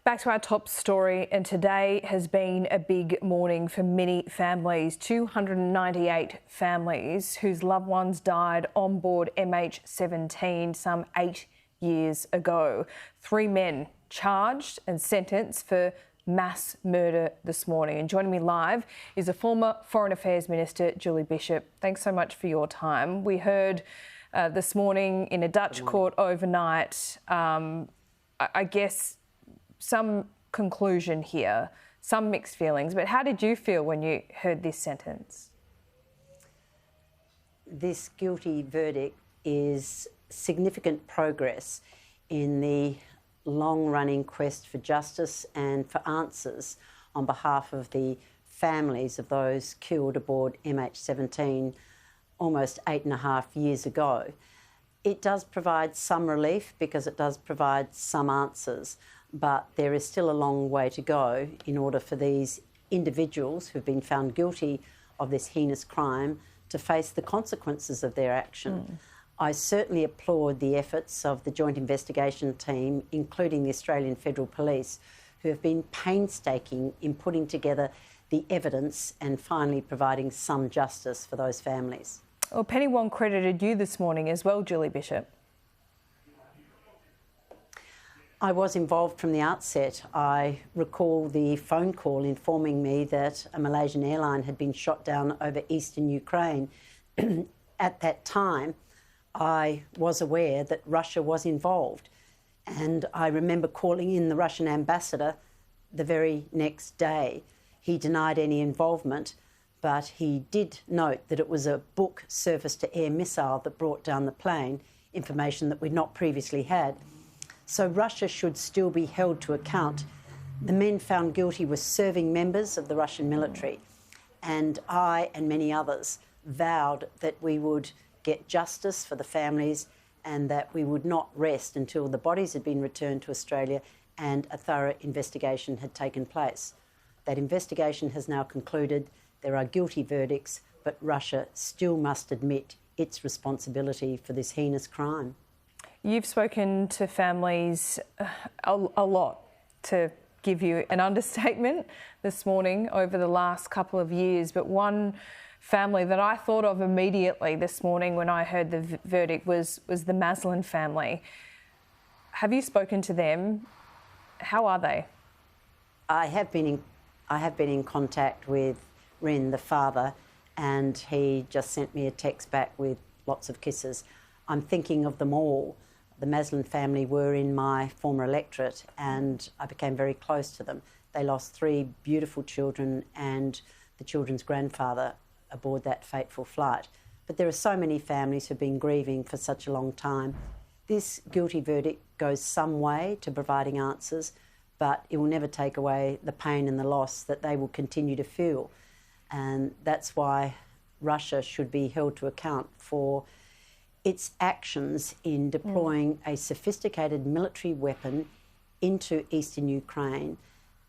Back to our top story, and today has been a big morning for many families. 298 families whose loved ones died on board MH17 some 8 years ago. 3 men charged and sentenced for mass murder this morning. And joining me live is a former Foreign Affairs Minister, Julie Bishop. Thanks so much for your time. We heard this morning in a Dutch court overnight, I guess, some conclusion here, some mixed feelings, but how did you feel when you heard this sentence? This guilty verdict is significant progress in the long-running quest for justice and for answers on behalf of the families of those killed aboard MH17 almost 8.5 years ago. It does provide some relief because it does provide some answers, but there is still a long way to go in order for these individuals who've been found guilty of this heinous crime to face the consequences of their action. I certainly applaud the efforts of the Joint Investigation Team, including the Australian Federal Police, who have been painstaking in putting together the evidence and finally providing some justice for those families. Well, Penny Wong credited you this morning as well, Julie Bishop. I was involved from the outset. I recall the phone call informing me that a Malaysian airline had been shot down over eastern Ukraine. At that time, I was aware that Russia was involved. And I remember calling in the Russian ambassador the very next day. He denied any involvement, but he did note that it was a Buk surface-to-air missile that brought down the plane, information that we'd not previously had. So Russia should still be held to account. The men found guilty were serving members of the Russian military, and I and many others vowed that we would get justice for the families and that we would not rest until the bodies had been returned to Australia and a thorough investigation had taken place. That investigation has now concluded. There are guilty verdicts, but Russia still must admit its responsibility for this heinous crime. You've spoken to families a lot, to give you an understatement, this morning over the last couple of years. But one family that I thought of immediately this morning when I heard the verdict was the Maslin family. Have you spoken to them? How are they? I have been in contact with Ren, the father, and he just sent me a text back with lots of kisses. I'm thinking of them all. The Maslin family were in my former electorate and I became very close to them. They lost 3 beautiful children and the children's grandfather aboard that fateful flight. But there are so many families who've been grieving for such a long time. This guilty verdict goes some way to providing answers, but it will never take away the pain and the loss that they will continue to feel. And that's why Russia should be held to account for its actions in deploying a sophisticated military weapon into eastern Ukraine,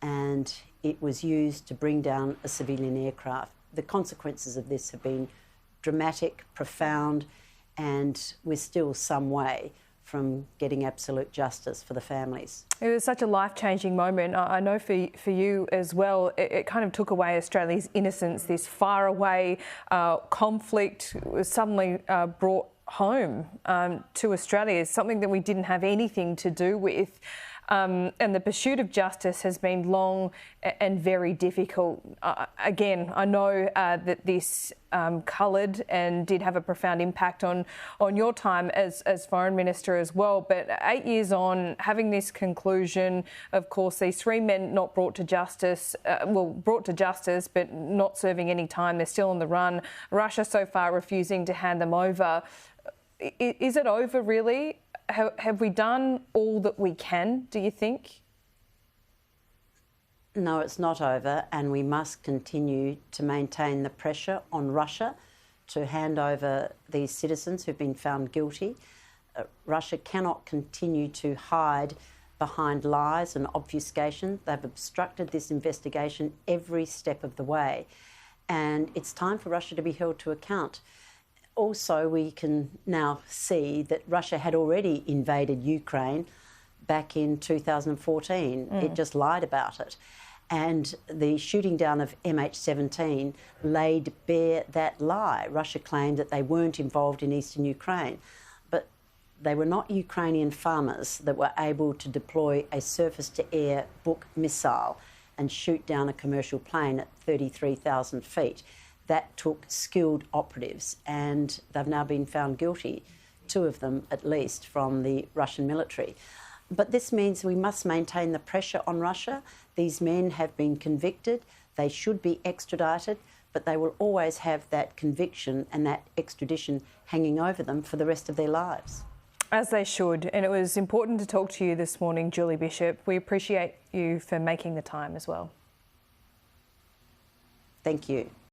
and it was used to bring down a civilian aircraft. The consequences of this have been dramatic, profound, and we're still some way from getting absolute justice for the families. It was such a life-changing moment. I know for you as well, it kind of took away Australia's innocence. This faraway conflict was suddenly brought home to Australia. Is something that we didn't have anything to do with. And the pursuit of justice has been long and very difficult. Again, I know that this coloured and did have a profound impact on your time as Foreign Minister as well. But 8 years on, having this conclusion, of course, these 3 men not brought to justice, brought to justice, but not serving any time. They're still on the run. Russia so far refusing to hand them over. Is it over, really? Have we done all that we can, do you think? No, it's not over, and we must continue to maintain the pressure on Russia to hand over these citizens who've been found guilty. Russia cannot continue to hide behind lies and obfuscation. They've obstructed this investigation every step of the way, and it's time for Russia to be held to account. Also, we can now see that Russia had already invaded Ukraine. back in 2014. It just lied about it. And the shooting down of MH17 laid bare that lie. Russia claimed that they weren't involved in eastern Ukraine, but they were not Ukrainian farmers that were able to deploy a surface-to-air Buk missile and shoot down a commercial plane at 33,000 feet. That took skilled operatives, and they've now been found guilty, 2 of them at least, from the Russian military. But this means we must maintain the pressure on Russia. These men have been convicted. They should be extradited, but they will always have that conviction and that extradition hanging over them for the rest of their lives. As they should. And it was important to talk to you this morning, Julie Bishop. We appreciate you for making the time as well. Thank you.